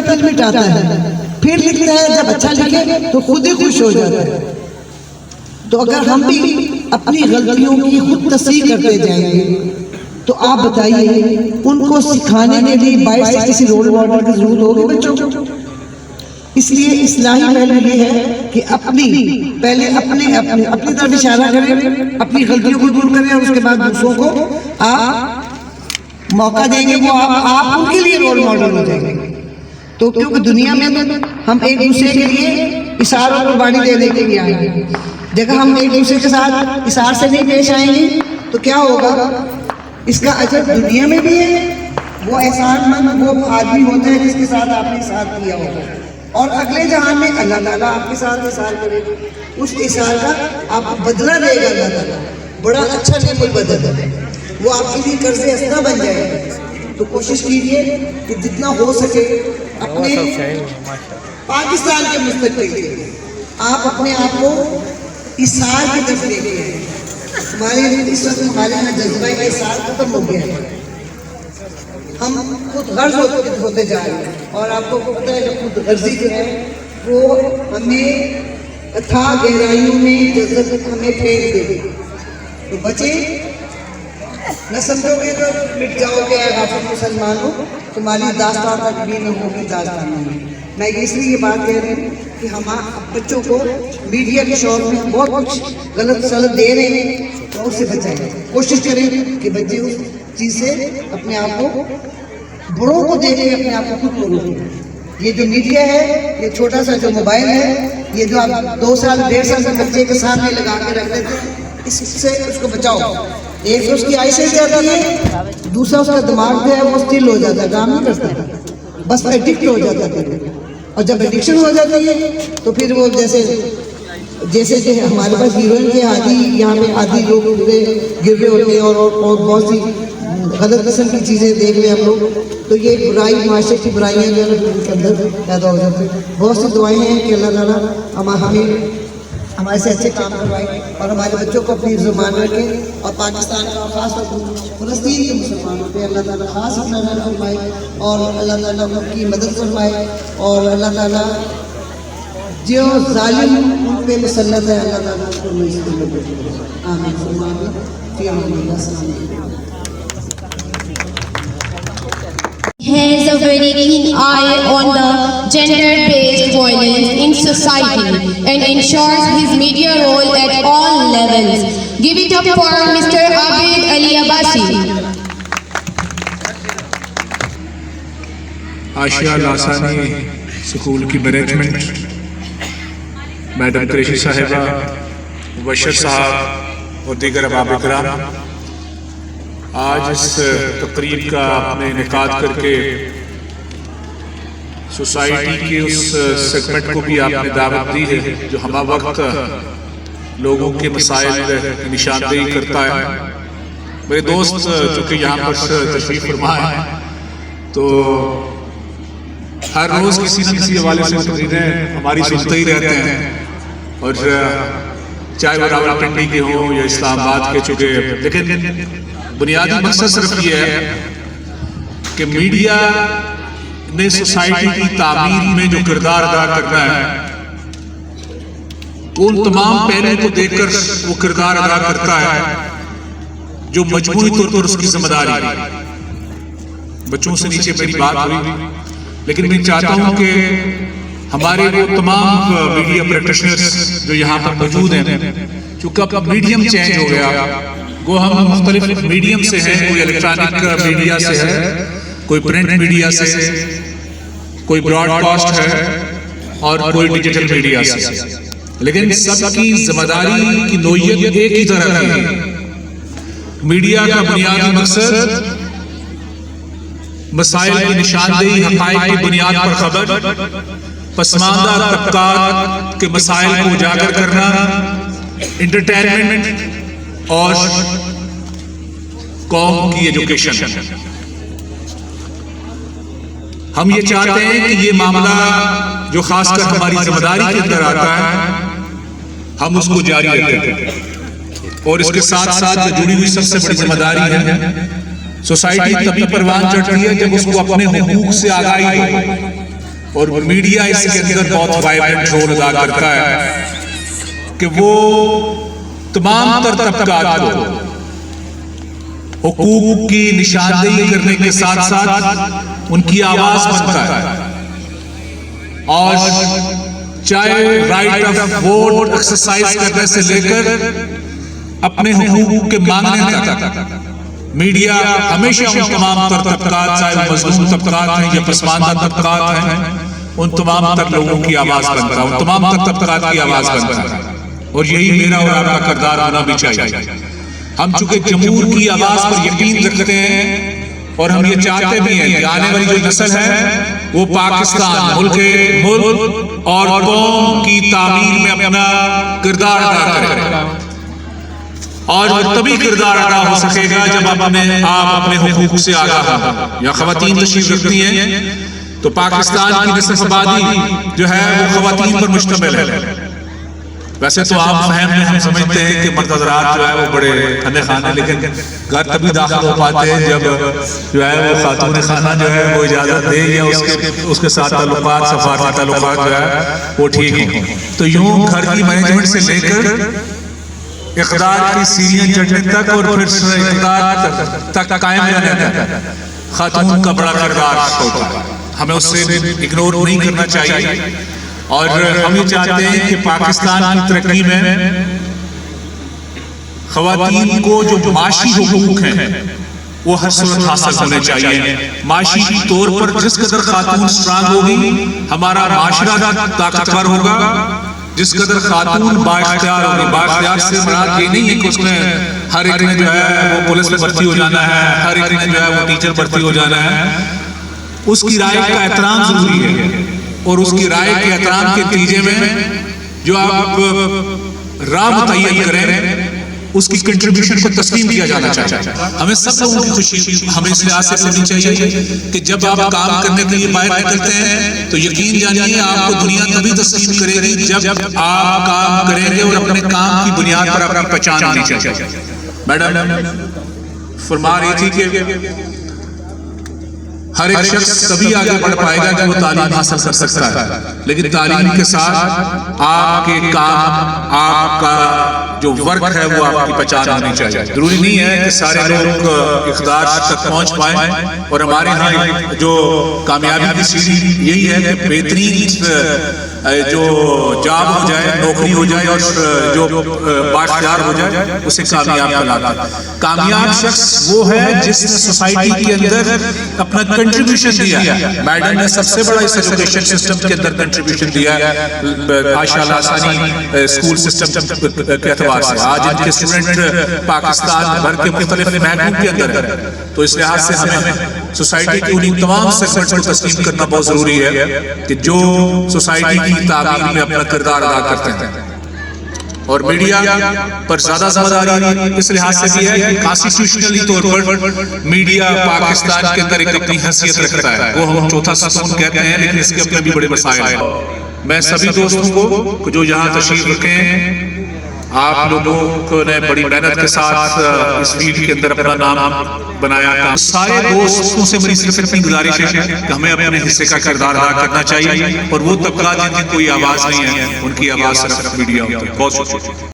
ہے پھر مٹاتا ہے، پھر لکھتا ہے، جب اچھا لکھے تو خود ہی خوش ہو جاتا ہے۔ تو اگر ہم بھی اپنی غلطیوں کی خود تصحیح کرتے جائیں گے تو آپ بتائیے ان کو سکھانے کے لیے باہر سے کسی رول ماڈل کی ضرورت ہوگی بچوں کو؟ اس لیے اصلاحی پہلو یہ ہے کہ پہلے اپنی طرف اشارہ کریں، اپنی غلطیوں کو دور کریں، اور اس کے بعد دوسروں کو آپ موقع دیں گے، وہ آپ ان کے لیے رول ماڈل ہو جائیں گے۔ تو کیونکہ دنیا میں ہم ایک دوسرے کے لیے اشاروں اور قربانی دینے کے لیے آئیں گے، جگہ ہم ایک دوسرے کے ساتھ اشار سے نہیں پیش آئیں گے تو کیا ہوگا؟ اس کا اجر دنیا میں بھی ہے، وہ احسان مند وہ آدمی ہوتا ہے جس کے ساتھ آپ نے ساتھ کیا ہوگا، اور اگلے جہان میں اللہ تعالیٰ آپ کے ساتھ احسان کرے گا، اس احسان کا آپ کو بدلہ دے گا اللہ تعالیٰ، بڑا اچھا نعمت بدل ہے، وہ آپ کے لیے قرض حسنہ بن جائے گا۔ تو کوشش کیجیے کہ جتنا ہو سکے اپنے پاکستان کے مستقبل کے لیے آپ اپنے آپ کو احسان کی طرف لے کے آئیں۔ ہمارے اس وقت ہمارے یہاں جذبہ احسان ختم ہو گیا ہے، ہم خود غرض ہوتے جا رہے ہیں، اور آپ کو پتہ ہے کہ خود غرضی جو ہے وہ ہمیں اتھاہ گہرائیوں میں جذب ہمیں پھینک دے گی۔ تو بچے نہ سمجھو گے تو مٹ جاؤ گے غافل مسلمان ہو، تمہاری داستان تک بھی نہ ہوگی داستان میں۔ میں اس لیے یہ بات کہہ رہی ہوں کہ ہم بچوں کو میڈیا کے شور میں بہت کچھ غلط سلط دے رہے ہیں، تو اس سے بچائیں، کوشش کریں کہ بچے اس چیز سے اپنے آپ کو، بڑوں کو دیکھ کے اپنے آپ کو خود کو روکیں۔ یہ جو میڈیا ہے، یہ چھوٹا سا جو موبائل ہے، یہ جو آپ 2 سال 1.5 سال کے بچے کے سامنے لگا کے رکھ دیتے ہیں، اس سے اس کو بچاؤ۔ ایک تو اس کی آئی صحیح جاتی ہے، دوسرا اس کا دماغ جو ہے وہ اسٹل ہو جاتا ہے، کام نہیں کرتا ہے، بس ایڈکٹ ہو جاتا ہے، اور جب ایڈکشن ہو جاتی ہے تو پھر وہ جیسے کہ ہمارے پاس ہیروئن کے عادی یہاں پہ عادی لوگ گر رہے ہوتے ہیں، اور بہت سی غلط قسم کی چیزیں دیکھ لیں ہم لوگ، تو یہ برائی، معاشرے کی برائیاں جو ہے ان کے اندر پیدا ہو جاتی ہیں۔ بہت سی دعائیں ہیں کہ اللہ تعالیٰ ہمیں ہمارے سے اچھے کام کروائے، اور ہمارے بچوں کو اپنی زبان رکھے، اور پاکستان کا خاص طور پر فلسطین کے مسلمانوں پہ اللہ تعالیٰ خاص اپنا رحم فرمائے، اور اللہ تعالیٰ ان کی مدد فرمائے، اور اللہ تعالیٰ جو ظالم ان پہ مسلط ہے اللہ تعالیٰ ان کو اس کی مدد کرے۔ آمین ثم آمین۔ فی امان اللہ۔ السلام علیکم۔ Has a very keen eye on the gender-based violence in society and ensures his media role at all levels. Give it up for Mr. Abid Ali Abbasi. آشیا لاسانی سکول کی مینجمنٹ، میڈم قریشی صاحبہ، مبشر صاحب اور دیگر احباب کرام، آج اس تقریب کا اپنے انعقاد کر کے سوسائٹی کے اس سیگمنٹ کو بھی آپ نے دعوت دی ہے جو ہمہ وقت لوگوں کے مسائل کی نشاندہی کرتا ہے۔ میرے دوست جو کہ یہاں پر تشریف فرما ہے، تو ہر روز کسی نہ کسی حوالے سے تقریریں ہماری سنتے ہی رہتے ہیں، اور چاہے وہ راولپنڈی کے ہوں یا اسلام آباد کے، چونکہ لیکن بنیادی مقصد صرف یہ ہے کہ میڈیا نے سوسائٹی کی تعمیر میں جو کردار ادا کرنا ہے، ان تمام پہلوؤں کو دیکھ کر وہ کردار ادا کرتا ہے جو مجموعی طور پر اس کی ذمہ داری ہے۔ بچوں سے نیچے میری بات ہوئی، لیکن میں چاہتا ہوں کہ ہمارے وہ تمام میڈیا پریکٹیشنرز جو یہاں پر موجود ہیں، چونکہ اب میڈیم چینج ہو گیا، وہ ہم مختلف میڈیم سے ہیں، کوئی الیکٹرانک میڈیا سے ہے، کوئی پرنٹ میڈیا سے ہے، کوئی براڈ کاسٹ ہے، اور کوئی ڈیجیٹل میڈیا سے، لیکن سب کی ذمہ داری کی نوعیت ایک ہی طرح کی ہے۔ میڈیا کا بنیادی مقصد مسائل کی نشاندہی، حقائق کی بنیاد پر خبر، پسماندہ طبقات کے مسائل کو اجاگر کرنا، انٹرٹینمنٹ اور قوم کی ایجوکیشن۔ ہم یہ چاہتے ہیں کہ یہ معاملہ جو خاص کر ہماری ذمہ داری کے اندر آتا ہے، ہم اس کو جاری رکھیں، اور اس کے ساتھ ساتھ جو جڑی ہوئی سب سے بڑی ذمہ داری ہے، سوسائٹی تبھی پروان چڑھتی ہے جب اس کو اپنے حقوق سے آگاہی ہو، اور میڈیا اس کے اندر بہت وائبرنٹ رول ادا کرتا ہے کہ وہ تمام تر طبقات کو حقوق کی نشاندہی کرنے کے ساتھ ساتھ ان کی آواز بنتا ہے، اور چاہے رائٹ آف ووٹ ایکسرسائز کرنے سے لے کر اپنے حقوق کے مانگنے تک میڈیا ہمیشہ ان تمام تر طبقات، چاہے مظلوم طبقات ہیں یا پسماندہ طبقات ہیں، ان تمام تر لوگوں کی آواز بنتا ہے، ان تمام تر طبقات کی آواز بنتا ہے، اور یہی میرا اور آپ کا کردار ہونا بھی چاہیے۔ ہم چونکہ جمہور کی آواز پر یقین رکھتے ہیں اور ہم یہ چاہتے بھی ہیں کہ آنے والی جو نسل ہے وہ پاکستان ملک اور قوم کی تعمیر میں اپنا کردار ادا کرے، اور تبھی کردار ادا ہو سکے گا جب آپ اپنے حقوق سے آگاہ ہوں۔ یا خواتین تشریف رکھتی ہیں تو پاکستان کی نصف آبادی جو ہے وہ خواتین پر مشتمل ہے۔ ویسے تو عام فہم میں ہم سمجھتے ہیں کہ مرد حضرات جو ہے وہ بڑے کھانے خانے، لیکن گھر تبھی داخل ہو پاتے ہیں جب جو ہے وہ خاتون خانہ جو ہے وہ اجازت دے یا اس کے ساتھ تعلقات، سفارتی تعلقات جو ہے وہ ٹھیک ہوں۔ تو یوں گھر کی مینجمنٹ سے لے کر اقتدار کی سیڑھیاں چڑھنے تک اور پھر اقتدار تک قائم رہنے تک خاتون کا بڑا کردار ہوتا ہے، ہمیں اس سے اگنور نہیں کرنا چاہیے۔ اور ہم یہ چاہتے ہیں کہ پاکستان کی ترقی میں خواتین کو جو معاشی حقوق ہیں وہ ہر صورت حاصل ہونے چاہیے۔ معاشی طور پر جس قدر خاتون سٹرانگ ہوگی ہمارا معاشرہ طاقتور ہوگا، جس قدر خاتون بااختیار ہوگی۔ بااختیار سے مراد یہ نہیں ہے کہ اس میں ہر ایک نے جو ہے وہ پولیس میں بھرتی ہو جانا ہے، ہر ایک نے جو ہے وہ ٹیچر بھرتی ہو جانا ہے۔ اس کی رائے کا احترام ضروری ہے، اور اس کی رائے کے احترام کے نتیجے میں جو آپ راہ متعین کریں اس کی کنٹریبیوشن کو تسلیم کیا جانا چاہیے۔ ہمیں سب لوگوں کی خوشی ہمیں اس لحاظ سے کرنی چاہیے کہ جب آپ کام کرنے کے لیے باہر نکلتے ہیں تو یقین جانیے آپ کو دنیا تبھی تسلیم کرے گی جب آپ کام کریں گے اور اپنے کام کی بنیاد پر اپنی پہچان ہونی چاہیے۔ میڈم فرما رہی تھی کہ ہر ایک شخص تبھی آگے بڑھ پائے گا کہ وہ تعلیم حاصل کر سکتا ہے، لیکن تعلیم کے ساتھ آپ کے کام، آپ کا جو ورک ہے وہ آپ کی پہچان ہونی چاہیے۔ ضروری نہیں ہے کہ سارے لوگ اقتدار تک پہنچ پائیں، اور ہمارے ہاں جو کامیابی کی سیڑھی یہی ہے کہ بہترین جو جاب ہو جائے، نوکری ہو جائے، اور جو بااختیار ہو جائے اسے کامیاب بناتا ہے۔ کامیاب شخص وہ ہے جس نے سوسائٹی کے اندر اپنا کنٹریبیوشن دیا ہے۔ میڈم نے سب سے بڑا اس ایجوکیشن سسٹم کے اندر کنٹریبیوشن دیا ہے، عائشہ لاسانی اسکول سسٹم کے اعتبار سے۔ آج ان کے اسٹوڈنٹ پاکستان بھر کے مختلف محکموں کے اندر ہے، تو اس لحاظ سے ہمیں سوسائٹی کی انہیں تمام سیگمنٹس کو تسلیم کرنا بہت ضروری ہے کہ جو سوسائٹی کی تعمیر میں اپنا کردار ادا کرتے ہیں۔ اور میڈیا پر زیادہ ذمہ داری اس لحاظ سے بھی ہے کہ کانسٹیٹیوشنلی طور پر میڈیا پاکستان کے اندر ایک اپنی حیثیت رکھتا ہے، وہ ہم چوتھا ستون کہتے ہیں، لیکن اس کے اپنے بھی بڑے مسائل ہیں۔ میں سبھی دوستوں کو جو یہاں تشریف رکھے ہیں، آپ لوگوں نے بڑی محنت کے ساتھ اس فیلڈ کے اندر اپنا نام بنایا تھا۔ سارے دوستوں سے میری صرف اتنی گزارش ہے کہ ہمیں اپنے حصے کا کردار ادا کرنا چاہیے، اور وہ طبقات جن کی کوئی آواز نہیں ہے ان کی آواز صرف میڈیا ہوتی ہے۔ بہت شکریہ۔